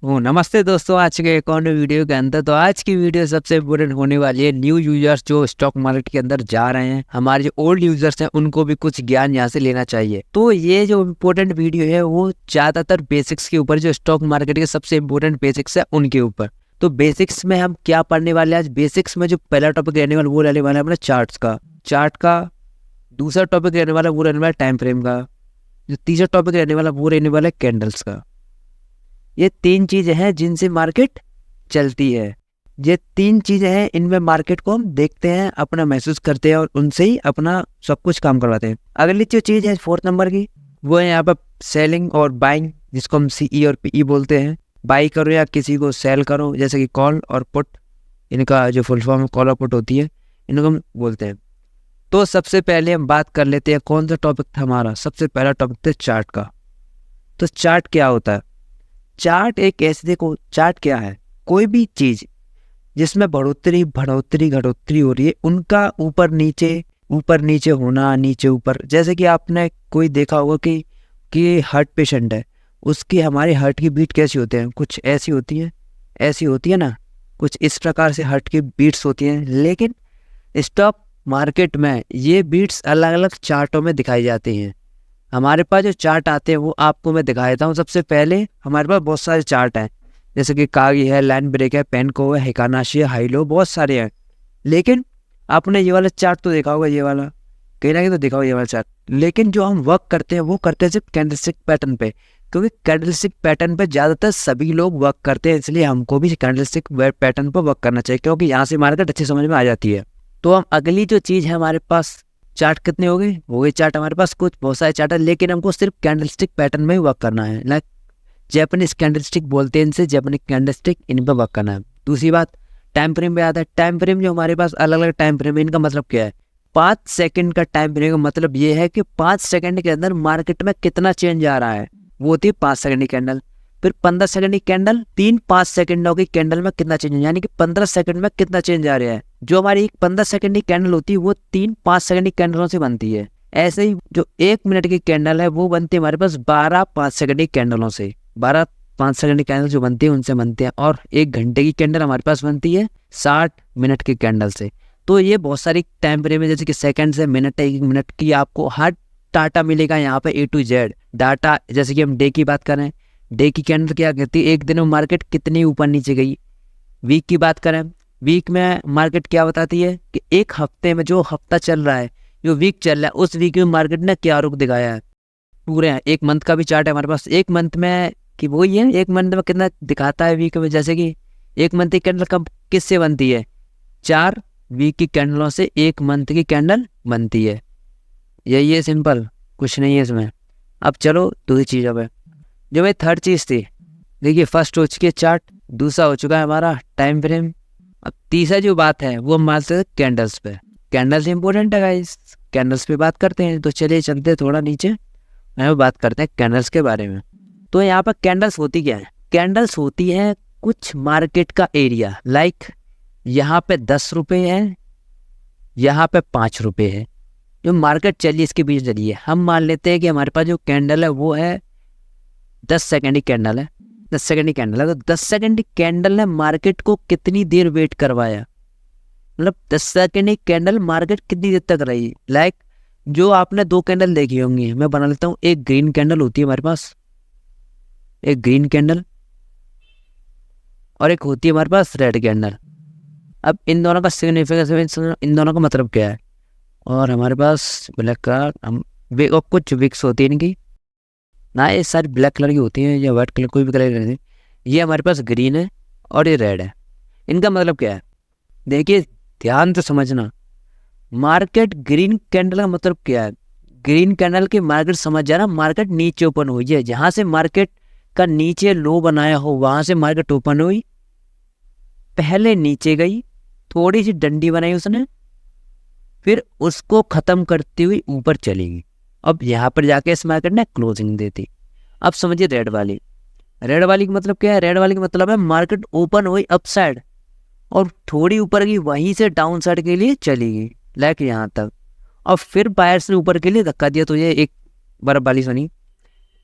नमस्ते दोस्तों, आज के एक और वीडियो के अंदर। तो आज की वीडियो सबसे इम्पोर्टेंट होने वाली है न्यू यूजर्स जो स्टॉक मार्केट के अंदर जा रहे हैं। हमारे जो ओल्ड यूजर्स हैं उनको भी कुछ ज्ञान यहाँ से लेना चाहिए। तो ये जो इम्पोर्टेंट वीडियो है वो ज्यादातर बेसिक्स के ऊपर, जो स्टॉक मार्केट के सबसे इम्पोर्टेंट बेसिक्स है उनके ऊपर। तो बेसिक्स में हम क्या पढ़ने वाले हैं आज? बेसिक्स में जो पहला टॉपिक रहने वाला वो रहने वाला है अपना चार्ट का। दूसरा टॉपिक रहने वाला वो रहने वाला टाइम फ्रेम का। जो तीसरा टॉपिक रहने वाला वो रहने वाला है कैंडल्स का। ये तीन चीजें हैं जिनसे मार्केट चलती है। ये तीन चीजें हैं, इनमें मार्केट को हम देखते हैं, अपना महसूस करते हैं और उनसे ही अपना सब कुछ काम करवाते हैं। अगली जो चीज है 4th नंबर की, वो है यहाँ पर सेलिंग और बाइंग, जिसको हम CE और PE बोलते हैं। बाई करो या किसी को सेल करो, जैसे कि कॉल और पुट, इनका जो फुल फॉर्म कॉल और पुट होती है, इनको हम बोलते हैं। तो सबसे पहले हम बात कर लेते हैं कौन सा टॉपिक था हमारा। सबसे पहला टॉपिक था चार्ट का। तो चार्ट क्या होता है? चार्ट एक ऐसे, देखो चार्ट क्या है, कोई भी चीज जिसमें बढ़ोतरी घटोतरी हो रही है, उनका ऊपर नीचे होना, नीचे ऊपर। जैसे कि आपने कोई देखा होगा कि हार्ट पेशेंट है, उसकी हमारे हार्ट की बीट कैसी होती है? कुछ ऐसी होती है ना, कुछ इस प्रकार से हार्ट की बीट्स होती हैं। लेकिन स्टॉक मार्केट में ये बीट्स अलग अलग चार्टों में दिखाई जाती हैं। हमारे पास जो चार्ट आते हैं वो आपको मैं दिखा देता हूँ। सबसे पहले हमारे पास बहुत सारे चार्ट हैं, जैसे कि कागी है, लाइन ब्रेक है, पेनको है, हिकानाशी है, हाइलो, बहुत सारे हैं। लेकिन आपने ये वाला चार्ट तो देखा होगा, ये वाला कहीं ना कहीं तो देखा होगा ये वाला चार्ट। लेकिन जो हम वर्क करते हैं वो करते हैं सिर्फ कैंडलस्टिक पैटर्न पे, क्योंकि कैंडलस्टिक पैटर्न पे ज़्यादातर सभी लोग वर्क करते हैं, इसलिए हमको भी कैंडलस्टिक पैटर्न पर वर्क करना चाहिए, क्योंकि यहाँ से मार्केट अच्छी समझ में आ जाती है। तो हम अगली जो चीज़ है हमारे पास, चार्ट कितने हो गए चार्ट हमारे पास, कुछ बहुत सारे चार्ट है, लेकिन हमको सिर्फ कैंडलस्टिक पैटर्न में ही वर्क करना है। लाइक जैपनीज कैंडलस्टिक बोलते हैं इनसे, जैपनीज कैंडलस्टिक, इन पर वर्क करना है। दूसरी बात, टाइम फ्रेम पे आता है। टाइम फ्रेम जो हमारे पास अलग अलग टाइम फ्रेम है, इनका मतलब क्या है? 5 सेकंड का टाइम फ्रेम का मतलब ये है कि 5 सेकंड के अंदर मार्केट में कितना चेंज आ रहा है, वो होती है 5 सेकंड की कैंडल। फिर 15 सेकंड की कैंडल, 5 सेकंडों की कैंडल में कितना चेंज, यानी कि 15 सेकंड में कितना चेंज आ रहा है। जो हमारी 15 सेकंड की कैंडल होती है वो 3-5 सेकंड की कैंडलों से बनती है। ऐसे ही जो 1 मिनट की कैंडल है वो बनती है हमारे पास 12-5 सेकंड की कैंडलों से। 12-5 सेकंड की कैंडल जो बनती है उनसे बनती है। और 1 घंटे की कैंडल हमारे पास बनती है 60 मिनट की कैंडल से। तो ये बहुत सारी टाइम फ्रेम है, जैसे कि सेकंड से मिनट है, 1 मिनट की आपको हर डाटा मिलेगा यहाँ पे A to Z डाटा। जैसे कि हम डे की बात करें, डे की कैंडल क्या कहती है? एक दिन में मार्केट कितनी ऊपर नीचे गई। वीक की बात करें, वीक में मार्केट क्या बताती है कि एक हफ्ते में, जो हफ्ता चल रहा है, जो वीक चल रहा है, उस वीक में मार्केट ने क्या रुख दिखाया है। पूरे 1 मंथ का भी चार्ट है हमारे पास। 1 मंथ में कि वही है, 1 मंथ में कितना दिखाता है वीक में। जैसे कि 1 मंथ की कैंडल कब किससे बनती है? 4 वीक की कैंडलों से 1 मंथ की कैंडल बनती है। यही है, सिंपल, कुछ नहीं है इसमें। अब चलो दूसरी चीज़ों पे, जो भाई थर्ड चीज़ थी। देखिए, फर्स्ट हो चुकी है चार्ट, दूसरा हो चुका है हमारा टाइम फ्रेम। अब तीसरा जो बात है वो हम मानते हैं कैंडल्स पे। कैंडल्स इंपॉर्टेंट है गाइस, कैंडल्स पे बात करते हैं। तो चलिए चलते हैं थोड़ा नीचे, हम बात करते हैं कैंडल्स के बारे में। तो यहाँ पर कैंडल्स होती क्या है? कैंडल्स होती है कुछ मार्केट का एरिया। लाइक यहाँ पे 10 रुपये है, यहाँ पे 5 रुपये है, जो मार्केट चलिए इसके बीच चलिए। हम मान लेते हैं कि हमारे पास जो कैंडल है वो है 10 सेकेंड की कैंडल है। 10 सेकेंड की कैंडल है, तो 10 सेकेंड की कैंडल ने मार्केट को कितनी देर वेट करवाया? मतलब 10 सेकेंड की कैंडल मार्केट कितनी देर तक रही? लाइक जो आपने 2 कैंडल देखी होंगी, मैं बना लेता हूँ। एक ग्रीन कैंडल होती है हमारे पास, एक ग्रीन कैंडल, और एक होती है हमारे पास रेड कैंडल। अब इन दोनों का सिग्निफिकेंस, इन दोनों का मतलब क्या है? और हमारे पास ब्लैक का हम और कुछ विक्स होती है इनकी ना, ये सारी ब्लैक कलर की होती हैं या वाइट कलर, कोई भी कलर की नहीं। ये हमारे पास ग्रीन है और ये रेड है। इनका मतलब क्या है? देखिए ध्यान से समझना, मार्केट ग्रीन कैंडल का मतलब क्या है? ग्रीन कैंडल की मार्केट समझ जाना, मार्केट नीचे ओपन हुई है। जहाँ से मार्केट का नीचे लो बनाया हो वहाँ से मार्केट ओपन हुई, पहले नीचे गई, थोड़ी सी डंडी बनाई उसने, फिर उसको खत्म करती हुई ऊपर चली गई। अब यहाँ पर जाके इस मार्केट ने क्लोजिंग देती। अब समझिए रेड वाली का मतलब क्या है? रेड वाली का मतलब है मार्केट ओपन हुई अपसाइड और थोड़ी ऊपर गई, वहीं से डाउन साइड के लिए चली गई, लाइक यहाँ तक, और फिर बायर्स ने ऊपर के लिए धक्का दिया। तो ये एक बर्फ वाली सुनी।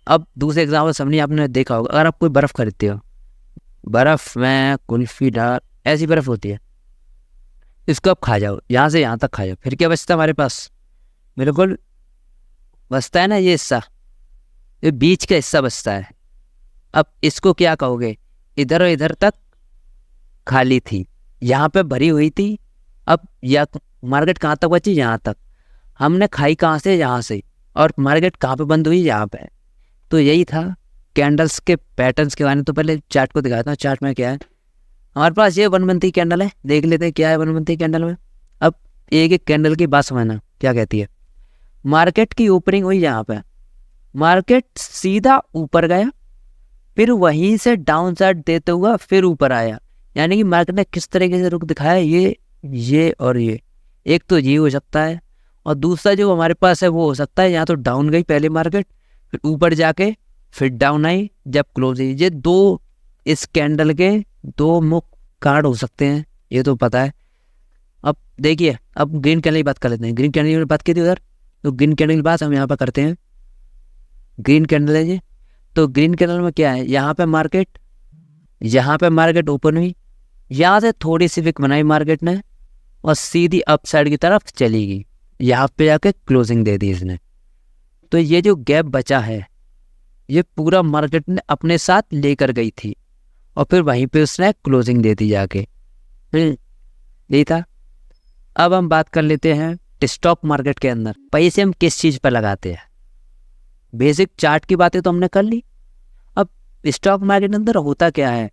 अब दूसरे एग्जाम्पल समझिए, आपने देखा होगा, अगर आप कोई बर्फ़ खरीदते हो, बर्फ में कुल्फी डाल, ऐसी बर्फ होती है। इसको अब खा जाओ, यहाँ से यहाँ तक खा जाओ, फिर क्या बचता हमारे पास? बिल्कुल बचता है ना ये हिस्सा, ये बीच का हिस्सा बचता है। अब इसको क्या कहोगे? इधर और इधर तक खाली थी, यहाँ पे भरी हुई थी। अब या मार्केट कहाँ तक बची? यहाँ तक। हमने खाई कहाँ से? यहाँ से। और मार्केट कहाँ पे बंद हुई? यहाँ पे। तो यही था कैंडल्स के पैटर्न्स के बारे में। तो पहले चार्ट को दिखाता हूँ, चार्ट में क्या है। हमारे पास ये बनबंती कैंडल है, देख लेते हैं क्या है बनबंती कैंडल में। अब एक एक कैंडल की बात समझना क्या कहती है। मार्केट की ओपनिंग हुई यहाँ पे, मार्केट सीधा ऊपर गया, फिर वहीं से डाउन साइड देते हुआ फिर ऊपर आया। यानी कि मार्केट ने किस तरीके से रुख दिखाया, ये और ये। एक तो ये हो सकता है, और दूसरा जो हमारे पास है वो हो सकता है यहाँ तो डाउन गई पहले मार्केट, फिर ऊपर जाके फिर डाउन आई जब क्लोज हुई। ये दो इस कैंडल के दो मुख्य कार्ड हो सकते हैं, ये तो पता है। अब देखिए, अब ग्रीन कैंडल की बात कर लेते हैं। ग्रीन कैंडल की बात की थी उधर, तो ग्रीन कैंडल की बात हम यहाँ पर करते हैं। ग्रीन कैंडल है ये, तो ग्रीन कैंडल में क्या है, यहाँ पे मार्केट ओपन हुई, यहाँ से थोड़ी सी विक बनाई मार्केट ने और सीधी अप साइड की तरफ चली गई, यहाँ पे जाके क्लोजिंग दे दी इसने। तो ये जो गैप बचा है ये पूरा मार्केट ने अपने साथ लेकर गई थी और फिर वहीं पे उसने क्लोजिंग दे दी जाके। यही था। अब हम बात कर लेते हैं स्टॉक मार्केट के अंदर पैसे हम किस चीज़ पर लगाते हैं। बेसिक चार्ट की बातें तो हमने कर ली। अब स्टॉक मार्केट के अंदर होता क्या है,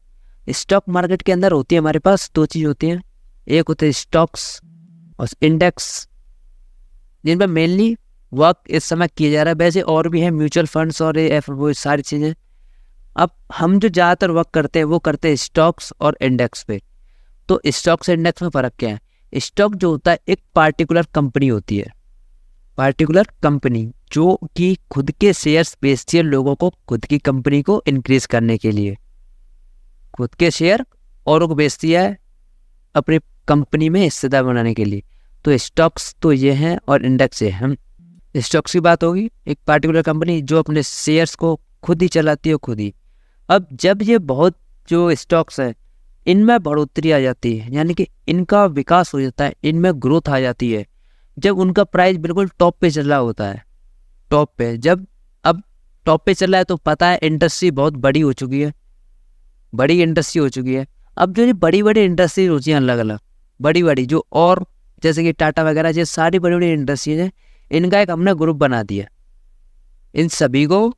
स्टॉक मार्केट के अंदर होती है हमारे पास दो चीज़ होती हैं। एक होते हैं स्टॉक्स और इंडेक्स, जिन पर मेनली वर्क इस समय किया जा रहा है। वैसे और भी है म्यूचुअल फंड्स और वो सारी चीज़ें। अब हम जो ज़्यादातर वर्क करते हैं वो करते हैं स्टॉक्स और इंडेक्स पे। तो स्टॉक्स इंडेक्स में फ़र्क क्या है? स्टॉक जो होता है एक पार्टिकुलर कंपनी होती है, पार्टिकुलर कंपनी जो कि खुद के शेयर्स बेचती है लोगों को, खुद की कंपनी को इंक्रीज करने के लिए। खुद के शेयर औरों को बेचती है अपनी कंपनी में हिस्सेदार बनाने के लिए। तो स्टॉक्स तो ये हैं और इंडेक्स ये हैं। स्टॉक्स की बात होगी, एक पार्टिकुलर कंपनी जो अपने शेयर्स को खुद ही चलाती है खुद ही। अब जब ये बहुत जो स्टॉक्स है इनमें बढ़ोतरी आ जाती है, यानी कि इनका विकास हो जाता है, इनमें ग्रोथ आ जाती है, जब उनका प्राइस बिल्कुल टॉप पे चल रहा होता है, टॉप पे जब अब टॉप पे चल रहा है तो पता है इंडस्ट्री बहुत बड़ी हो चुकी है, बड़ी इंडस्ट्री हो चुकी है। अब जो ये बड़ी बड़ी इंडस्ट्री होती हैं अलग अलग बड़ी जो और जैसे कि टाटा वगैरह, ये सारी बड़ी बड़ी इंडस्ट्रीज हैं, इनका एक हमने ग्रुप बना दिया, इन सभी को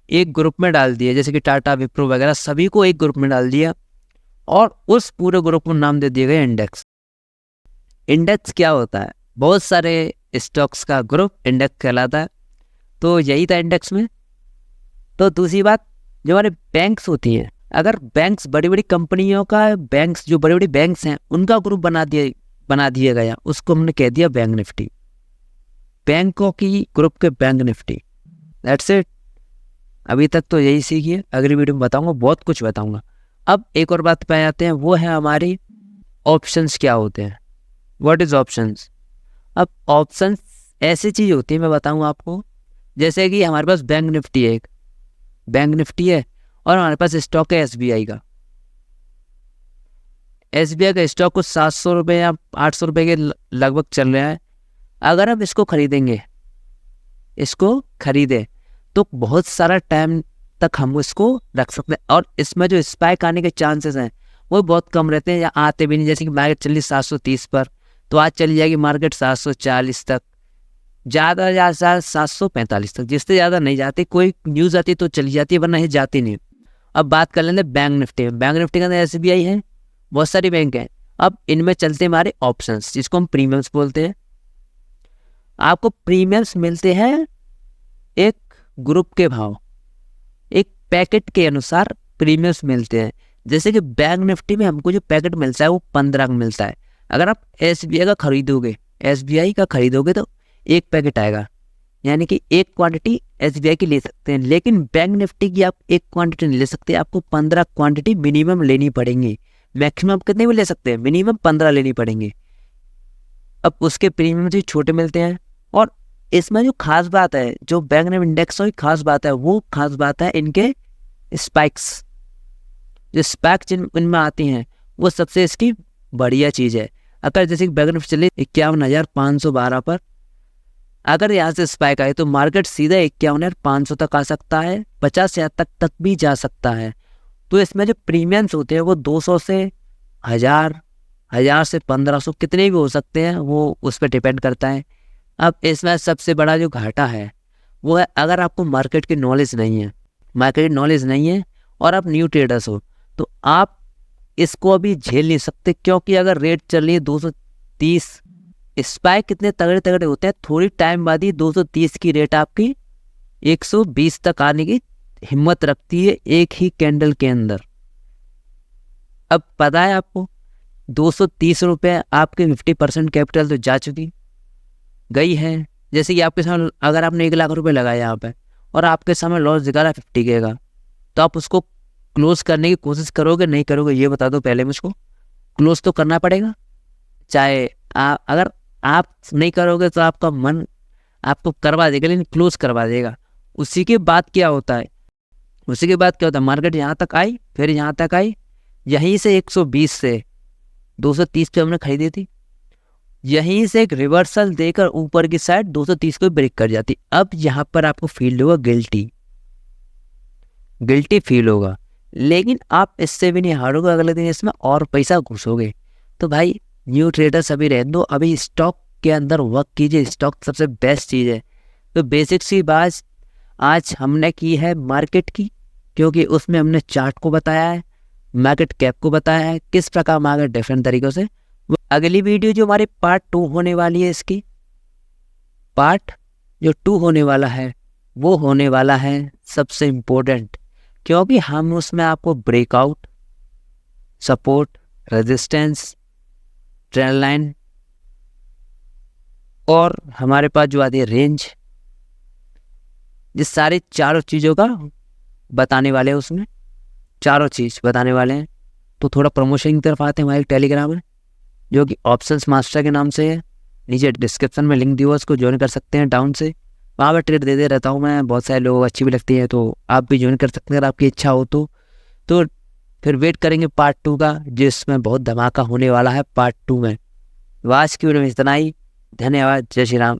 एक ग्रुप में डाल दिया, जैसे कि टाटा विप्रो वगैरह सभी को एक ग्रुप में डाल दिया और उस पूरे ग्रुप को नाम दे दिया गया इंडेक्स। इंडेक्स क्या होता है? बहुत सारे स्टॉक्स का ग्रुप इंडेक्स कहलाता है। तो यही था इंडेक्स में। तो दूसरी बात, जो हमारे बैंक्स होती हैं, अगर बैंक्स बड़ी बड़ी कंपनियों का, बैंक्स जो बड़ी बड़ी बैंक्स हैं उनका ग्रुप बना दिया गया, उसको हमने कह दिया बैंक निफ्टी, बैंकों की ग्रुप के बैंक निफ्टी। That's it. अभी तक तो यही सीखिए, अगली वीडियो में बताऊंगा, बहुत कुछ बताऊंगा। अब एक और बात पे आते हैं, वो है हमारी ऑप्शंस क्या होते हैं। What is options? अब ऑप्शंस ऐसी चीज़ होती है, मैं बताऊंगा आपको, जैसे कि हमारे पास बैंक निफ्टी है, एक बैंक निफ्टी है और हमारे पास स्टॉक है एसबीआई का। एसबीआई का स्टॉक कुछ 700 रुपये या 800 रुपये के लगभग चल रहा है। अगर हम इसको खरीदेंगे, इसको खरीदें तो बहुत सारा टाइम तक हम इसको रख सकते हैं और इसमें जो स्पाइक आने के चांसेस हैं वो बहुत कम रहते हैं या आते भी नहीं। जैसे कि मार्केट चली 730 पर, तो आज चली जाएगी मार्केट 740 तक, ज़्यादा 745 तक, जिससे ज़्यादा नहीं जाती। कोई न्यूज़ आती तो चली जाती है, वरना ये जाती नहीं। अब बात कर लेंगे बैंक निफ्टी में। बैंक निफ्टी के अंदर एसबीआई है, बहुत सारी बैंक हैं। अब इनमें चलते हैं हमारे ऑप्शंस, जिसको हम प्रीमियम्स बोलते हैं। आपको प्रीमियम्स मिलते हैं एक ग्रुप के भाव, एक पैकेट के अनुसार प्रीमियम्स मिलते हैं। जैसे कि बैंक निफ्टी में हमको जो पैकेट मिलता है वो 15 का मिलता है। अगर आप एसबीआई का खरीदोगे तो एक पैकेट आएगा, यानी कि एक क्वांटिटी एसबीआई की ले सकते हैं। लेकिन बैंक निफ्टी की आप एक क्वांटिटी नहीं ले सकते, आपको 15 क्वांटिटी मिनिमम लेनी पड़ेंगी। मैक्सिमम कितने भी ले सकते हैं, मिनिमम 15 लेनी पड़ेंगी। अब उसके प्रीमियम भी छोटे मिलते हैं। और इसमें जो खास बात है, जो बैंक निफ्टी इंडेक्स की खास बात है, वो खास बात है इनके स्पाइक्स। जो स्पैक जिन इनमें आती हैं वो सबसे इसकी बढ़िया चीज़ है। अगर जैसे बैगन चले 51,512 पर, अगर यहाँ से स्पाइक आए तो मार्केट सीधा 51,500 तक आ सकता है, 50,000 तक भी जा सकता है। तो इसमें जो प्रीमियम्स होते हैं वो 200 से 1000 से 1500 कितने भी हो सकते हैं, वो उस पर डिपेंड करता है। अब इसमें सबसे बड़ा जो घाटा है वो है अगर आपको मार्केट की नॉलेज नहीं है और आप न्यू ट्रेडर्स हो तो आप इसको अभी झेल नहीं सकते, क्योंकि अगर रेट चल रही है 230, स्पाइक कितने तगड़े तगड़े होते हैं, थोड़ी टाइम बाद ही 230 की रेट आपकी 120 तक आने की हिम्मत रखती है एक ही कैंडल के अंदर। अब पता है आपको 230 रुपये आपके 50% कैपिटल तो जा चुकी गई है। जैसे कि आपके सामने अगर आपने 1 लाख रुपए लगाया यहाँ पे और आपके सामने लॉस दिखा रहा है 50K का, तो आप उसको क्लोज करने की कोशिश करोगे नहीं करोगे ये बता दो पहले मुझको। क्लोज तो करना पड़ेगा, चाहे अगर आप नहीं करोगे तो आपका मन आपको करवा देगा, लेकिन क्लोज करवा देगा। उसी के बाद क्या होता है मार्केट यहाँ तक आई, फिर यहाँ तक आई, यहीं से 120 से 230 पे हमने खरीदी थी, यहीं से एक रिवर्सल देकर ऊपर की साइड 230 को ब्रेक कर जाती। अब यहाँ पर आपको फील होगा गिल्टी फील होगा, लेकिन आप इससे भी नहीं हारोगे, अगले दिन इसमें और पैसा घुसोगे। तो भाई न्यू ट्रेडर्स अभी रहने दो, अभी स्टॉक के अंदर वर्क कीजिए, स्टॉक सबसे बेस्ट चीज़ है। तो बेसिक सी बात आज हमने की है मार्केट की, क्योंकि उसमें हमने चार्ट को बताया है, मार्केट कैप को बताया है, किस प्रकार मार्केट डिफरेंट तरीक़ों से। अगली वीडियो जो हमारी पार्ट 2 होने वाली है, इसकी पार्ट जो 2 होने वाला है वो होने वाला है सबसे इम्पोर्टेंट, क्योंकि हम उसमें आपको breakout, support, resistance, trend line और हमारे पास जो आती है रेंज, ये सारे चारों चीज़ों का बताने वाले हैं, उसमें चारों चीज़ बताने वाले हैं। तो थोड़ा प्रमोशन की तरफ आते हैं हमारे टेलीग्राम में, जो कि ऑप्शंस मास्टर के नाम से है। नीचे डिस्क्रिप्शन में लिंक दिया, उसको ज्वाइन कर सकते हैं डाउन से, वहाँ पर ट्रेड देते रहता हूँ मैं, बहुत सारे लोग अच्छी भी लगती है, तो आप भी ज्वाइन कर सकते हैं अगर आपकी इच्छा हो तो फिर वेट करेंगे पार्ट 2 का, जिसमें बहुत धमाका होने वाला है पार्ट 2 में। आज की वीडियो में इतना ही, धन्यवाद, जय श्री राम।